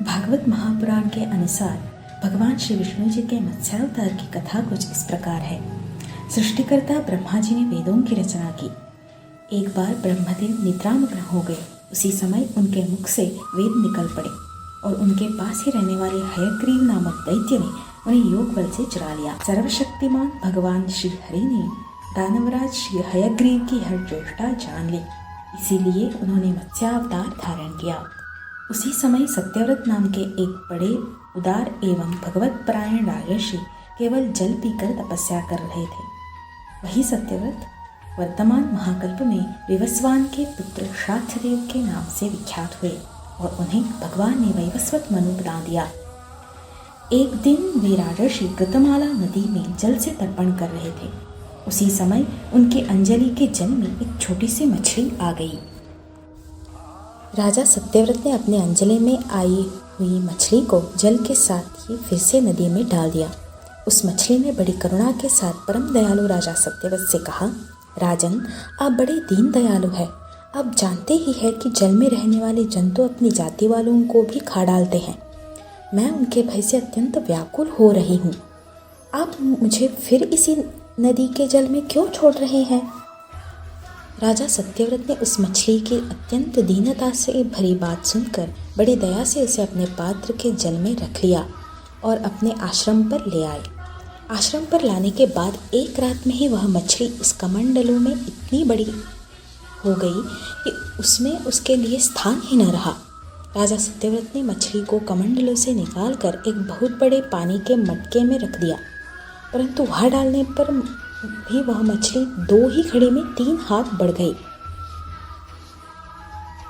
भागवत महापुराण के अनुसार भगवान श्री विष्णु जी के मत्स्यावतार की कथा कुछ इस प्रकार है। सृष्टिकर्ता ब्रह्मा जी ने वेदों की रचना की। एक बार ब्रह्मदेव निद्रामग्न हो गए। उसी समय उनके मुख से वेद निकल पड़े और उनके पास ही रहने वाले हयग्रीव नामक दैत्य ने उन्हें योग बल से चुरा लिया। सर्वशक्तिमान भगवान श्री हरि ने दानवराज श्री हयग्रीव की हर चेष्टा जान ली, इसीलिए उन्होंने मत्स्यावतार धारण किया। उसी समय सत्यव्रत नाम के एक बड़े उदार एवं भगवत परायण राजर्षि केवल जल पीकर तपस्या कर रहे थे। वही सत्यव्रत वर्तमान महाकल्प में विवस्वान के पुत्र श्राद्धदेव के नाम से विख्यात हुए और उन्हें भगवान ने वैवस्वत मनु बना दिया। एक दिन वे राजर्षि कृतमाला नदी में जल से तर्पण कर रहे थे। उसी समय उनके अंजलि के जल में एक छोटी सी मछली आ गई। राजा सत्यव्रत ने अपने अंजलि में आई हुई मछली को जल के साथ ही फिर से नदी में डाल दिया। उस मछली ने बड़ी करुणा के साथ परम दयालु राजा सत्यव्रत से कहा, राजन, आप बड़े दीन दयालु हैं। आप जानते ही है कि जल में रहने वाले जंतु अपनी जाति वालों को भी खा डालते हैं। मैं उनके भय से अत्यंत व्याकुल हो रही हूँ। आप मुझे फिर इसी नदी के जल में क्यों छोड़ रहे हैं? राजा सत्यव्रत ने उस मछली की अत्यंत दीनता से भरी बात सुनकर बड़ी दया से उसे अपने पात्र के जल में रख लिया और अपने आश्रम पर ले आए। आश्रम पर लाने के बाद एक रात में ही वह मछली उस कमंडलों में इतनी बड़ी हो गई कि उसमें उसके लिए स्थान ही न रहा। राजा सत्यव्रत ने मछली को कमंडलों से निकालकर एक बहुत बड़े पानी के मटके में रख दिया, परंतु वहाँ डालने पर भी वह मछली 2 ही घड़ी में 3 हाथ बढ़ गई।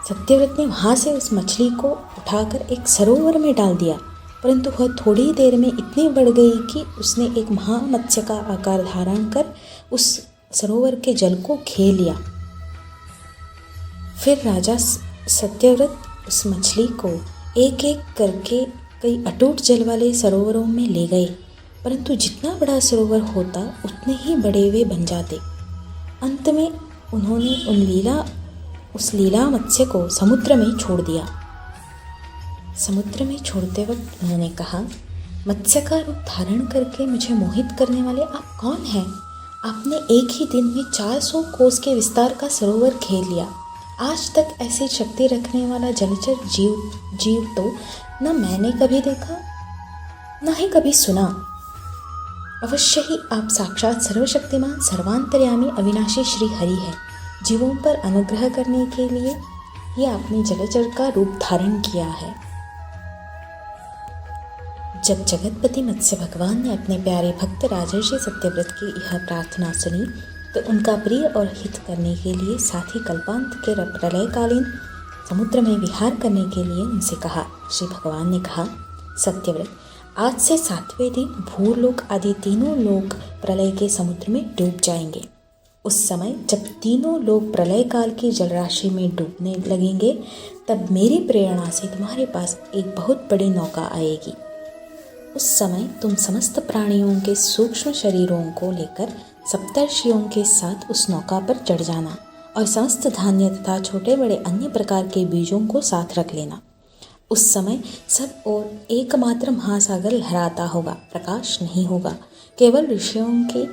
सत्यव्रत ने वहाँ से उस मछली को उठाकर एक सरोवर में डाल दिया, परंतु वह थोड़ी देर में इतनी बढ़ गई कि उसने एक महामत्स्य का आकार धारण कर उस सरोवर के जल को घेर लिया। फिर राजा सत्यव्रत उस मछली को एक एक करके कई अटूट जल वाले सरोवरों में ले गए, परंतु जितना बड़ा सरोवर होता उतने ही बड़े वे बन जाते। अंत में उन्होंने उस लीला मत्स्य को समुद्र में छोड़ दिया। समुद्र में छोड़ते वक्त उन्होंने कहा, मत्स्य का रूप धारण करके मुझे मोहित करने वाले आप कौन हैं? आपने एक ही दिन में 400 कोस के विस्तार का सरोवर घेर लिया। आज तक ऐसी शक्ति रखने वाला जलचर जीव तो न मैंने कभी देखा न ही कभी सुना। अवश्य ही आप साक्षात सर्वशक्तिमान सर्वांतर्यामी अविनाशी श्री हरि है। जीवों पर अनुग्रह करने के लिए ही आपने जलचर का रूप धारण किया है। जब जगतपति मत्स्य भगवान ने अपने प्यारे भक्त राजर्षि सत्यव्रत की यह प्रार्थना सुनी तो उनका प्रिय और हित करने के लिए साथ ही कल्पांत के प्रलयकालीन समुद्र में विहार करने के लिए उनसे कहा। श्री भगवान ने कहा, सत्यव्रत, आज से 7वें दिन भूलोक आदि तीनों लोक प्रलय के समुद्र में डूब जाएंगे। उस समय जब तीनों लोग प्रलय काल की जलराशि में डूबने लगेंगे, तब मेरी प्रेरणा से तुम्हारे पास एक बहुत बड़ी नौका आएगी। उस समय तुम समस्त प्राणियों के सूक्ष्म शरीरों को लेकर सप्तर्षियों के साथ उस नौका पर चढ़ जाना और समस्त धान्य तथा छोटे बड़े अन्य प्रकार के बीजों को साथ रख लेना। उस समय सब और एकमात्र महासागर लहराता होगा, प्रकाश नहीं होगा। केवल ऋषियों के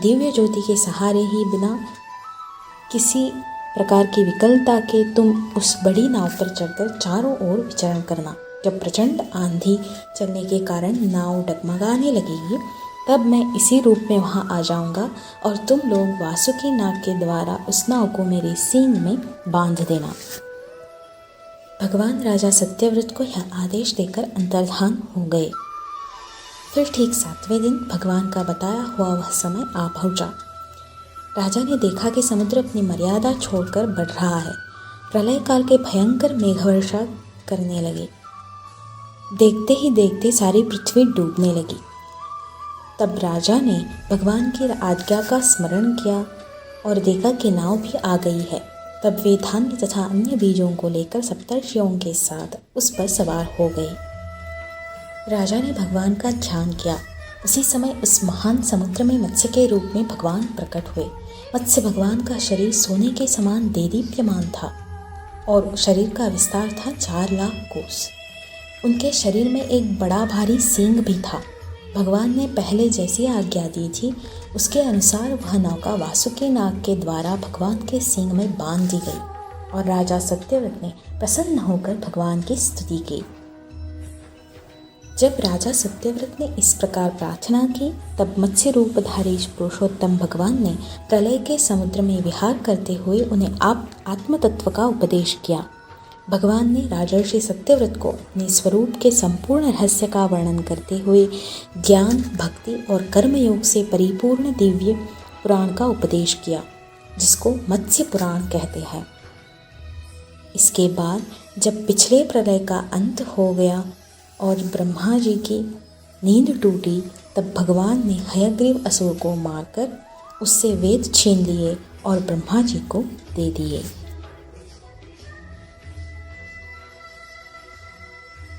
दिव्य ज्योति के सहारे ही बिना किसी प्रकार की विकलता के तुम उस बड़ी नाव पर चढ़कर चारों ओर विचरण करना। जब प्रचंड आंधी चलने के कारण नाव डगमगाने लगेगी, तब मैं इसी रूप में वहाँ आ जाऊँगा और तुम लोग वासुकी नाग के द्वारा उस नाव को मेरी सींग में बांध देना। भगवान राजा सत्यव्रत को यह आदेश देकर अंतर्धान हो गए। फिर ठीक 7वें दिन भगवान का बताया हुआ वह समय आ पहुँचा। राजा ने देखा कि समुद्र अपनी मर्यादा छोड़कर बढ़ रहा है। प्रलय काल के भयंकर मेघवर्षा करने लगे। देखते ही देखते सारी पृथ्वी डूबने लगी। तब राजा ने भगवान की आज्ञा का स्मरण किया और देखा कि नाव भी आ गई है। तब वे धान्य तथा अन्य बीजों को लेकर सप्तर्षियों के साथ उस पर सवार हो गए। राजा ने भगवान का ध्यान किया। उसी समय उस महान समुद्र में मत्स्य के रूप में भगवान प्रकट हुए। मत्स्य भगवान का शरीर सोने के समान देदीप्यमान था और शरीर का विस्तार था 4 लाख कोस। उनके शरीर में एक बड़ा भारी सींग भी था। भगवान ने पहले जैसी आज्ञा दी थी उसके अनुसार वह नौका वासुकी नाग के द्वारा भगवान के सींग में बांध दी गई और राजा सत्यव्रत ने प्रसन्न होकर भगवान की स्तुति की। जब राजा सत्यव्रत ने इस प्रकार प्रार्थना की तब मत्स्य रूपधारी पुरुषोत्तम भगवान ने प्रलय के समुद्र में विहार करते हुए उन्हें आत्म तत्व का उपदेश किया। भगवान ने राजर्षि सत्यव्रत को अपने स्वरूप के संपूर्ण रहस्य का वर्णन करते हुए ज्ञान, भक्ति और कर्मयोग से परिपूर्ण दिव्य पुराण का उपदेश किया, जिसको मत्स्य पुराण कहते हैं। इसके बाद जब पिछले प्रलय का अंत हो गया और ब्रह्मा जी की नींद टूटी, तब भगवान ने हयग्रीव असुर को मारकर उससे वेद छीन लिए और ब्रह्मा जी को दे दिए।